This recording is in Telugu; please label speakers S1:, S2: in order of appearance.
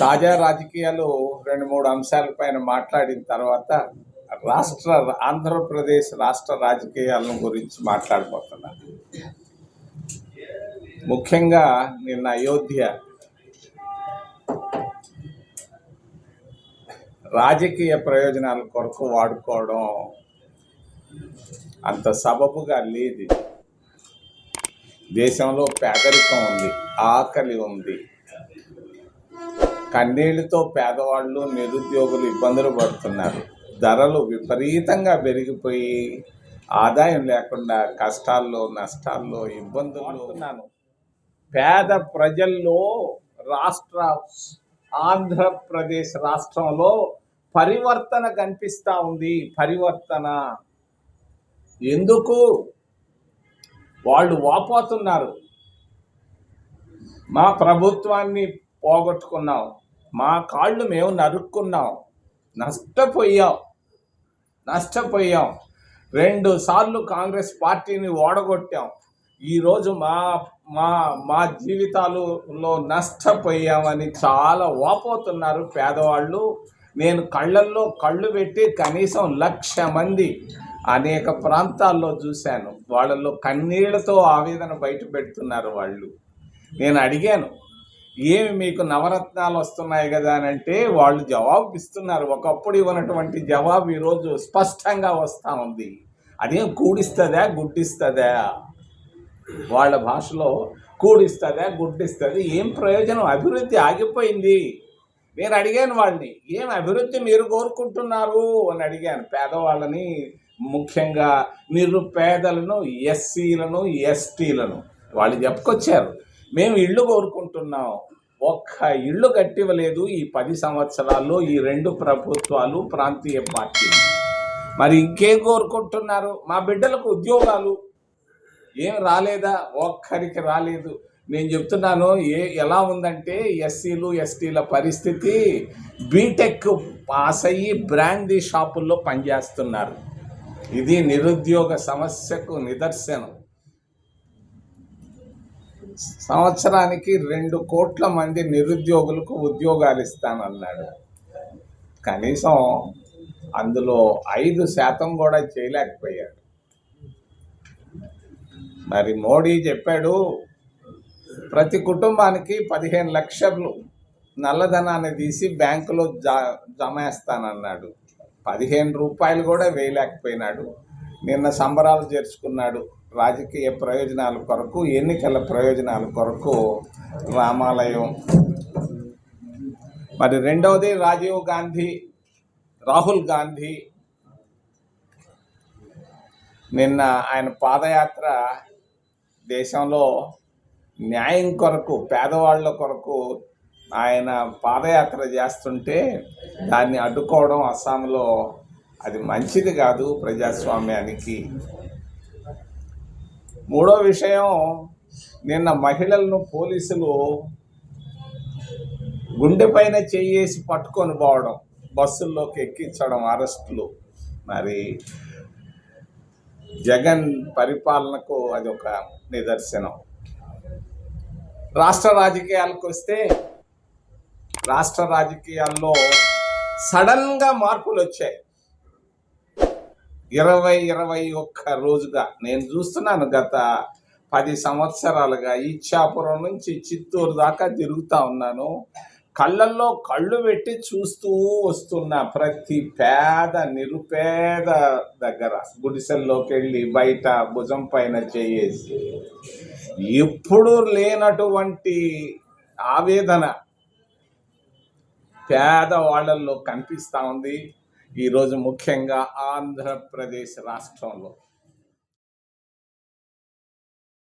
S1: తాజా రాజకీయాలు 2-3 అంశాలపైన మాట్లాడిన తర్వాత ఆంధ్రప్రదేశ్ రాష్ట్ర రాజకీయాలను గురించి మాట్లాడబోతున్నాను. ముఖ్యంగా నిన్న అయోధ్య రాజకీయ ప్రయోజనాల కొరకు వాడుకోవడం అంత సబబుగా లేదు. దేశంలో పేదరికం ఉంది, ఆకలి ఉంది, కన్నీళ్లతో పేదవాళ్ళు నిరుద్యోగులు ఇబ్బందులు పడుతున్నారు. ధరలు విపరీతంగా పెరిగిపోయి ఆదాయం లేకుండా కష్టాల్లో నష్టాల్లో ఇబ్బందులు పడుతున్నాను. పేద ప్రజల్లో ఆంధ్రప్రదేశ్ రాష్ట్రంలో పరివర్తన కనిపిస్తూ ఉంది. పరివర్తన ఎందుకు? వాళ్ళు వాపోతున్నారు. మా ప్రభుత్వాన్ని పోగొట్టుకున్నాం, మా కాళ్ళు మేము నరుక్కున్నాం, నష్టపోయాం. 2 సార్లు కాంగ్రెస్ పార్టీని ఓడగొట్టాం. ఈరోజు మా మా మా జీవితాలలో నష్టపోయామని చాలా వాపోతున్నారు పేదవాళ్ళు. నేను కళ్ళల్లో కళ్ళు పెట్టి కనీసం 1,00,000 మంది అనేక ప్రాంతాల్లో చూశాను. వాళ్ళల్లో కన్నీళ్లతో ఆవేదన బయట పెడుతున్నారు వాళ్ళు. నేను అడిగాను, ఏమి మీకు నవరత్నాలు వస్తున్నాయి కదా అని అంటే వాళ్ళు జవాబు ఇస్తున్నారు. ఒకప్పుడు ఇవ్వనటువంటి జవాబు ఈరోజు స్పష్టంగా వస్తూ ఉంది. అదేం కూడిస్తుందా గుడ్డిస్తుందా? వాళ్ళ భాషలో కూడిస్తుందా గుడ్డిస్తుంది. ఏం ప్రయోజనం? అభివృద్ధి ఆగిపోయింది. నేను అడిగాను వాళ్ళని, ఏం అభివృద్ధి మీరు కోరుకుంటున్నారు అని అడిగాను. పేదవాళ్ళని, ముఖ్యంగా నిరుపేదలను, ఎస్సీలను, ఎస్టీలను. వాళ్ళు చెప్పుకొచ్చారు, మేము ఇళ్ళు కోరుకుంటున్నాం. ఒక్క ఇళ్ళు కట్టివ్వలేదు ఈ 10 సంవత్సరాల్లో ఈ 2 ప్రభుత్వాలు, ప్రాంతీయ పార్టీలు. మరి ఇంకేం కోరుకుంటున్నారు? మా బిడ్డలకు ఉద్యోగాలు ఏం రాలేదా? ఒక్కరికి రాలేదు. నేను చెప్తున్నాను, ఎలా ఉందంటే ఎస్సీలు ఎస్టీల పరిస్థితి బీటెక్ పాస్ అయ్యి బ్రాండీ షాపుల్లో పనిచేస్తున్నారు. ఇది నిరుద్యోగ సమస్యకు నిదర్శనం. సంవత్సరానికి 2 కోట్ల మంది నిరుద్యోగులకు ఉద్యోగాలు ఇస్తానన్నాడు. కనీసం అందులో 5% కూడా చేయలేకపోయాడు. మరి మోడీ చెప్పాడు, ప్రతి కుటుంబానికి 15 లక్షలు నల్లధనాన్ని తీసి బ్యాంకులో జమేస్తానన్నాడు. 15 రూపాయలు కూడా వేయలేకపోయినాడు. నిన్న సంబరాలు చేర్చుకున్నాడు. రాజకీయ ప్రయోజనాల కొరకు, ఎన్నికల ప్రయోజనాల కొరకు రామాలయం. మరి రెండవది రాహుల్ గాంధీ నిన్న ఆయన పాదయాత్ర దేశంలో న్యాయం కొరకు, పేదవాళ్ళ కొరకు ఆయన పాదయాత్ర చేస్తుంటే దాన్ని అడ్డుకోవడం అస్సాంలో అది మంచిది కాదు ప్రజాస్వామ్యానికి. మూడో విషయం, నిన్న మహిళలను పోలీసులు గుండెపైన చేయేసి పట్టుకొని పోవడం, బస్సుల్లోకి ఎక్కించడం, అరెస్టులు. మరి జగన్ పరిపాలనకు అది ఒక నిదర్శనం. రాష్ట్ర రాజకీయాలకు వస్తే, రాష్ట్ర రాజకీయాల్లో సడన్గా మార్పులు వచ్చాయి. 21 రోజుగా నేను చూస్తున్నాను. గత 10 సంవత్సరాలుగా ఇచ్చాపురం నుంచి చిత్తూరు దాకా తిరుగుతూ ఉన్నాను. కళ్ళల్లో కళ్ళు పెట్టి చూస్తూ వస్తున్న ప్రతి నిరుపేద దగ్గర గుడిసెల్లోకి వెళ్ళి బయట భుజం పైన చేయేసి ఎప్పుడూ లేనటువంటి ఆవేదన పేదవాళ్ళల్లో కనిపిస్తూ ఉంది ఈరోజు, ముఖ్యంగా ఆంధ్రప్రదేశ్ రాష్ట్రంలో.